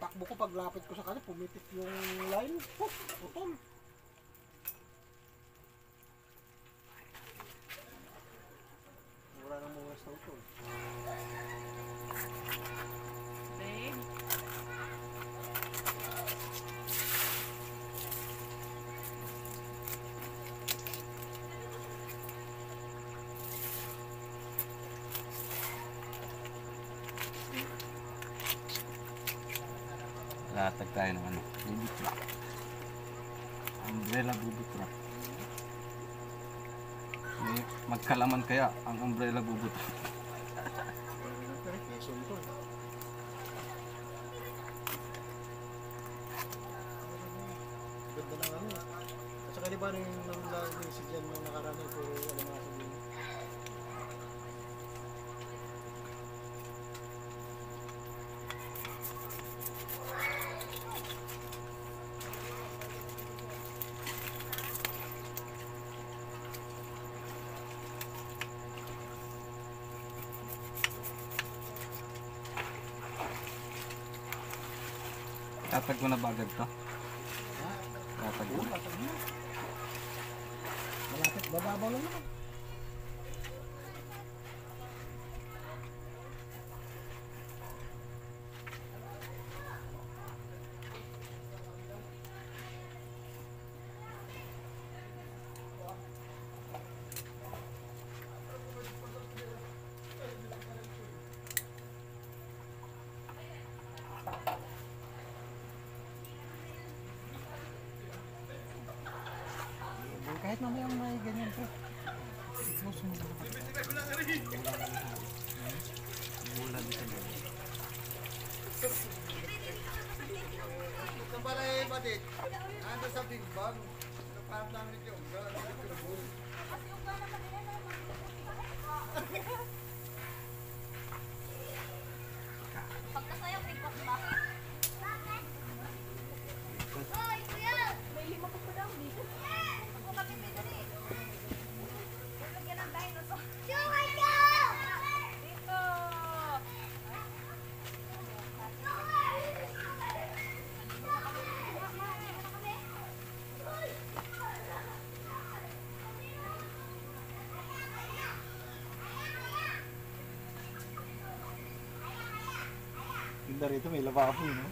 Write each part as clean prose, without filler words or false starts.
takbo ko, paglapit ko sa kanya, pumitik yung line. Putol. Wala nang mga utol. Babe. Latag tayo ng ano, booby trap. Umbrella booby trap. May magkalaman kaya ang umbrella booby trap. Quezon to. Ganda ng ano. At saka di ba nung nang si Jan nung nakaraan ay puro alamasa din. Tatag ko na ba agad to? Tatag ko. Malapit, bababaw lang naman. Kahit mamaya may ganyan po. Bulan sa loob. Ito pala eh, Badit. Nandun sa Big Bang. Parang namin yung Pagkasaya, tingkot ba? Hoy, kuya! May lima pa daw dito. Ako kapit dito ni. Lagyan ng dinosaur. Chukay ka! Dito! Ganda rito, may lavabo, no?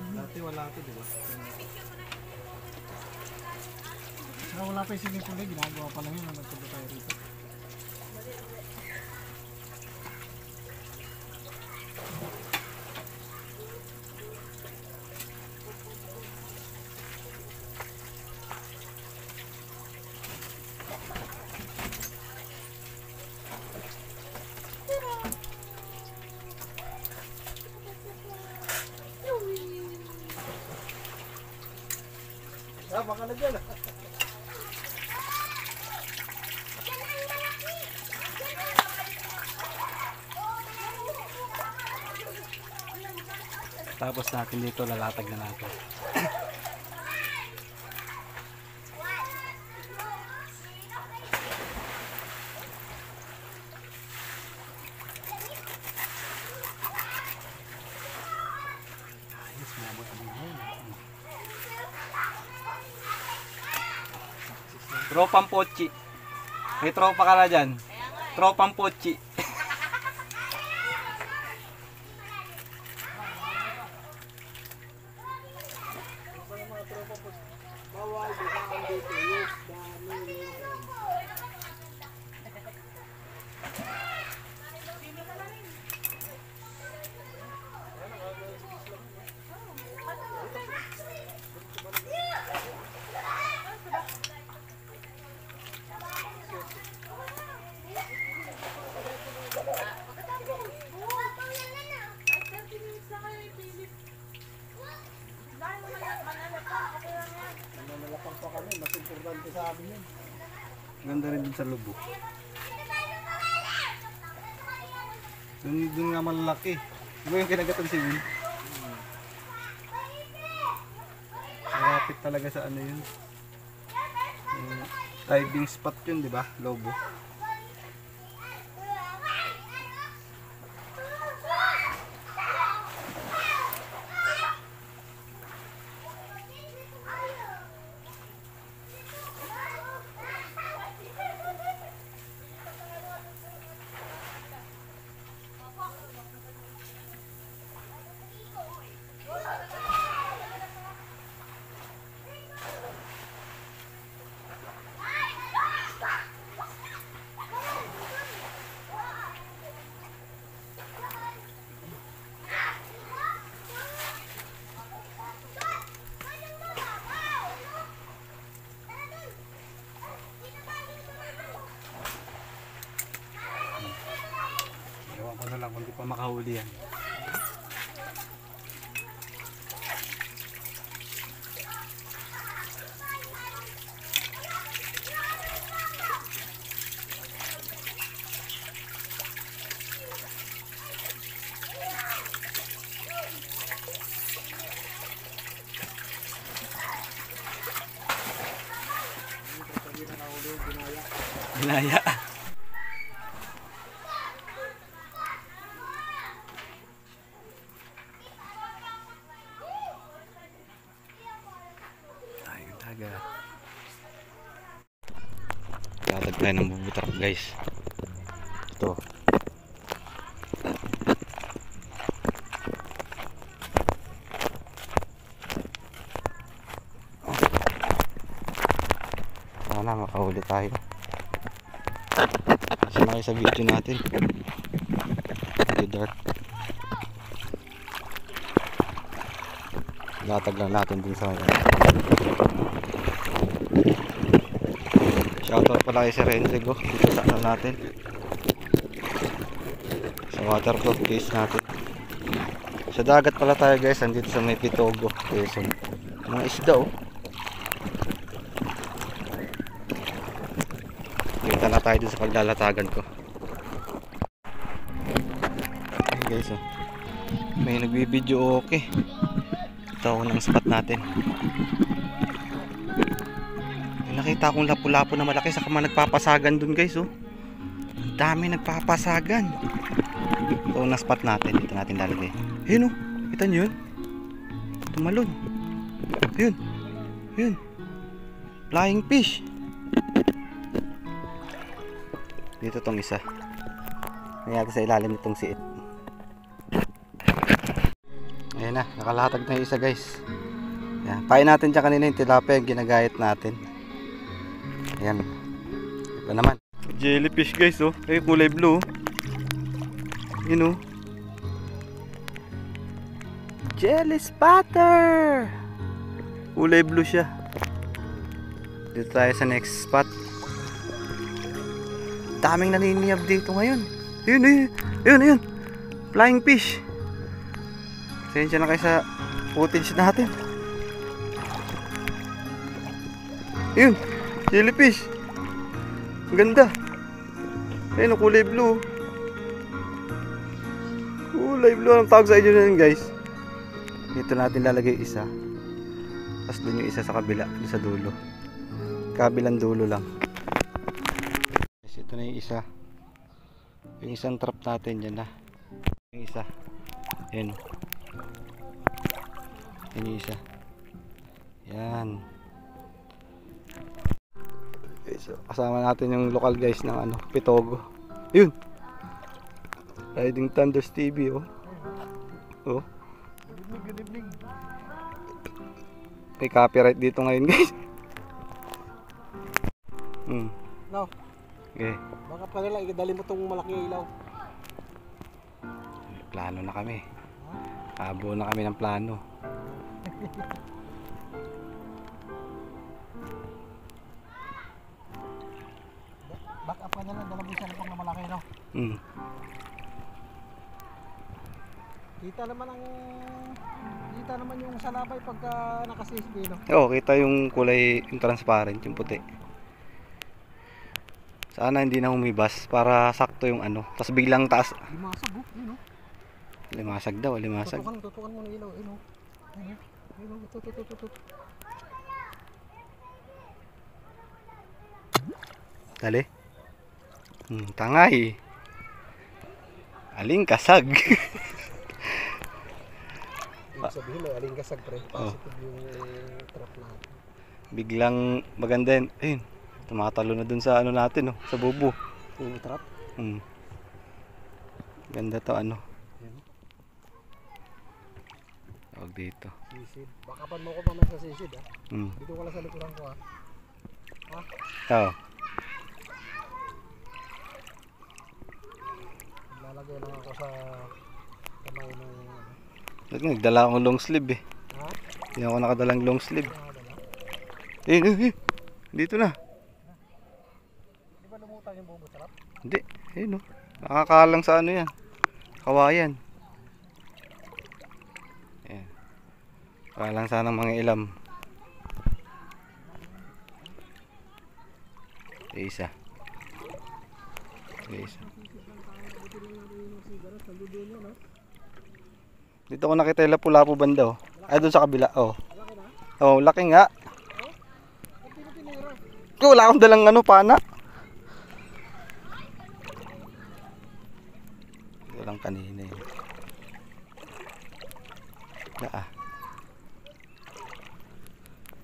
Dati wala ito, di ba? Wala pa yung swimming pool, ginagawa pa lang yun nung nagpunta tayo rito. Ah, baka na dyan. Tapos natin dito, lalatag na natin. Ayos, mabot ang buhay. Tropang pochi. May tropa ka na dyan. Tropang pochi. Bawal, di ba ang dito? Yes, dami. Nanalapag pa kami, mas importante sa amin yun. Ganda rin din sa lubok. Dun nga malaki. Di ba yung kinagatan si Will? Malapit talaga sa ano yun. Diving spot yun, di ba? Lobo. huli yan. Sabi na nahuli yung ginaya. Binaya. Ayun, dagat. Tatag tayo ng bubutrap guys. Ito. Sana makahuli tayo. Sana kayo sa video natin. Medyo dark. Latag lang natin din sa shoutout pala kay Sir Enrico dito sa ano natin, sa waterproof case natin. Sa dagat pala tayo guys, andito sa may Pitogo, Quezon. Mga isda oh. Kita na tayo dun sa paglalatagan ko. Okay guys oh. May nagbibideo okay. Ito ako ng spot natin. May nakita akong lapu-lapu na malaki sa mga nagpapasagan dun guys oh. Ang dami nagpapasagan. Ito na spot natin. Dito natin lalagay. Ayun oh. Kita nyo yun? Tumalon. Ayun. Ayun. Flying fish. Dito tong isa. Nangyari sa ilalim nitong siit. Ayan na, nakalatag na yung isa guys. Ayan, pain natin dyan kanina yung tilapia yung ginagayat natin. Ayan. Iba naman. Jellyfish guys oh. Ay, kulay blue. Yun oh. Jelly spatter. Kulay blue siya. Dito tayo sa next spot. Daming naniniyab dito ngayon. Ayun, ayun, ayun, ayun. Flying fish. Pasensya na kayo sa footage natin. Ayun, jellyfish. Ang ganda. Ayun, kulay blue. Kulay blue. Anong tawag sa inyo na yun guys? Dito natin lalagay isa. Tapos dun yung isa sa kabila. Dun sa dulo. Kabilang dulo lang. Ito na yung isa. Yung isang trap natin dyan na. Yung isa. Ayan. Yan yung isa. Yan. Okay, so kasama natin yung local guys ng ano, Pitogo. Yun. Riding Thunders TV oh. Oh. Good evening. May copyright dito ngayon guys. No. Okay. Baka pa nila idali mo tong malaking ilaw. May plano na kami. Abo na kami ng plano. Back up ka na lang, dala mo yung cellphone na malaki no. Kita naman yung salabay pagka naka-CSB no. Oo, kita yung kulay, yung transparent, yung puti. Sana hindi na humibas para sakto yung ano. Tapos biglang taas. Limasag oh, yun oh. Limasag daw, limasag. Tutukan mo ng ilaw, yun oh. Yun oh, tutut. Dali. Tangay. Aling kasag. Ibig sabihin may aling kasag pre. Positive yung trap natin. Biglang maganda yun. Ayun. Tumatalo na dun sa ano natin, oh, sa bubo. Yung trap? Ganda to, ano. Tawag dito. Sisid. Bakapan mo ko pa sa sisid ha. Dito ko lang sa likuran ko ha. Ha? Oo. Lalagay lang ako sa kamay ng... Nagdala akong long sleeve eh. Ha? Hindi ako nakadalang long sleeve. Eh. Dito na. Di ba lumutang yung bubo trap? Hindi. Ayun oh. Nakakalang sa ano yan. Kawayan. Para lang sanang mga ilam. Isa. Isa. Dito ko nakita yung lapu-lapu banda oh. Ay doon sa kabila oh. Oh, laki nga. Wala akong dalang ano pana. Ito lang kanina yun.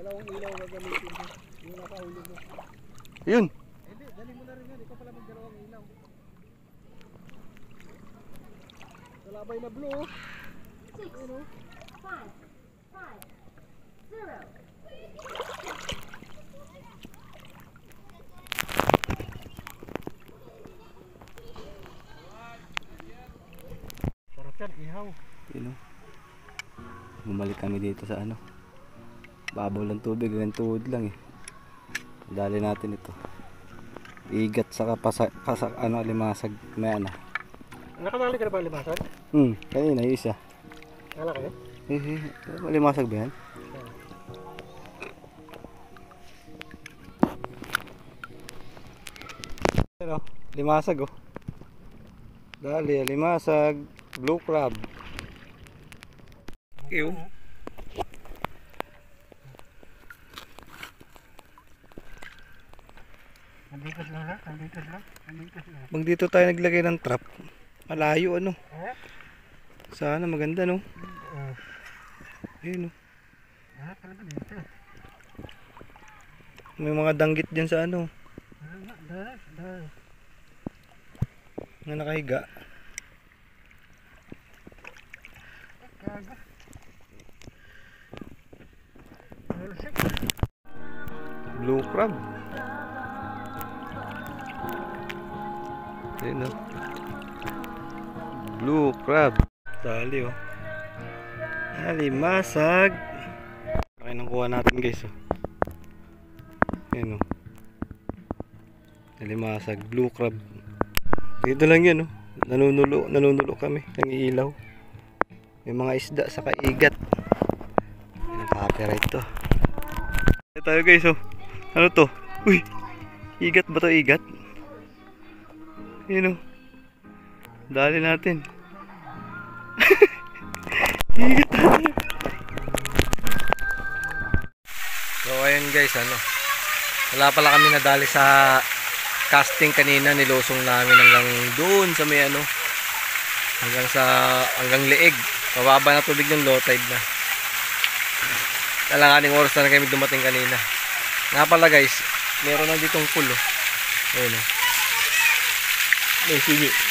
Dalawang ilaw gagamitin mo. Yung nakahuli mo. Yun. Hindi, dali mo na rin yan. Ikaw pala magdalawang ilaw. Kalabay na blue. Ano? 5, 4, 3, 2, 1. Sarap yan, ihaw. Yun oh. Bumalik kami dito sa ano. Babaw lang tubig, ganyan tuhod lang eh. Dali natin ito. Igat sa ano, limasag. May ano. Nakadali ka na ba limasan? Kanina yung isa. Kala kayo? Limasag ba yan? Pero, limasag oh. Dali, limasag. Blue crab. Okay oh. Nandikas lang ha? Nandikas lang? Nandikas lang. Pag dito tayo naglagay ng trap, malayo ano. Eh? Sana maganda no. Ayun oh. Talaga dito. May mga danggit dyan sa ano. Dahil. Nga nakahiga. Kaga. Blue crab. Ayun oh. Blue crab. Dali oh. Limasag. Laki nang kuha natin guys oh. Ayun oh. Limasag. Blue crab. Dito lang yan oh. Nanunulo kami. Nangiilaw. May mga isda sa kaigat. Copyright to. Ito tayo guys oh. Ano to? Uy! Igat ba to igat? Yun oh. Dali natin. Igat tayo. So ayun guys ano. Wala pala kami nadali sa casting kanina. Nilusong namin hanggang doon sa may ano. Hanggang leeg. Mababa na tubig ng low tide na. Talanganing oras na kami dumating kanina. Nga pala guys, meron na ditong pool oh. Ayun oh.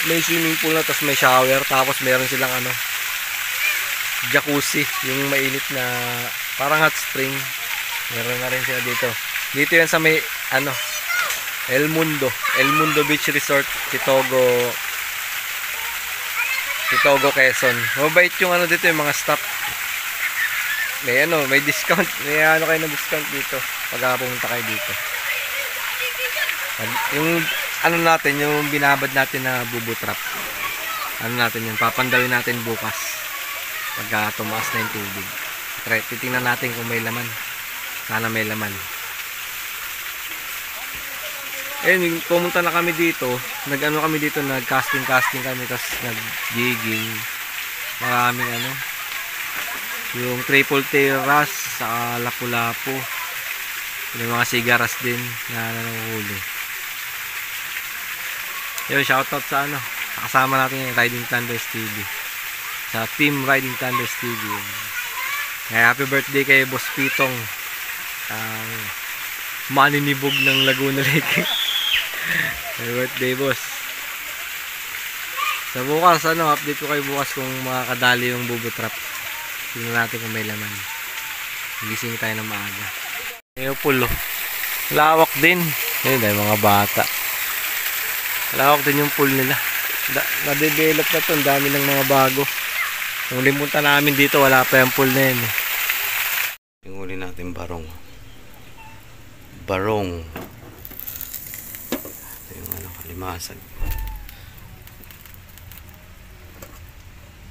May swimming pool na, tapos may shower, tapos meron silang ano, jacuzzi, yung mainit na parang hot spring. Meron na rin sila dito. Dito yan sa may ano, El Mundo Beach Resort, Titogo, Quezon. Mabait yung ano dito, yung mga staff. May ano, may discount. May ano kayo ng discount dito pag pumunta kayo dito. Yung ano natin, yung binabad natin na bubo trap. Ano natin yun, papandawin natin bukas pagka tumaas na yung tubig. Titingnan natin kung may laman. Sana may laman. Ayun, pumunta na kami dito. Nag-ano kami dito, nag-casting kami, tapos nag-jigging. Maraming ano, yung triple terrace sa lapu-lapu. Yung mga sigaras din na nanguhuli. Yun, shoutout sa ano, kasama natin yung Riding Thunders TV, sa Team Riding Thunders TV. Kaya happy birthday kay Boss Pitong, maninibog ng Laguna Lake. Happy birthday boss. Sa bukas ano, update ko kayo bukas kung makakadali yung bubo trap. Tingnan natin kung may laman. Gising tayo ng maaga. Ayun pulo. Lawak din. Ayun dahil mga bata. Lawak din yung pool nila. Na-develop na to. Ang dami ng mga bago. Nung limunta namin dito, wala pa yung pool na yun. Yung huli natin barong. Ito yung ano, kalimasag.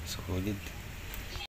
Solid.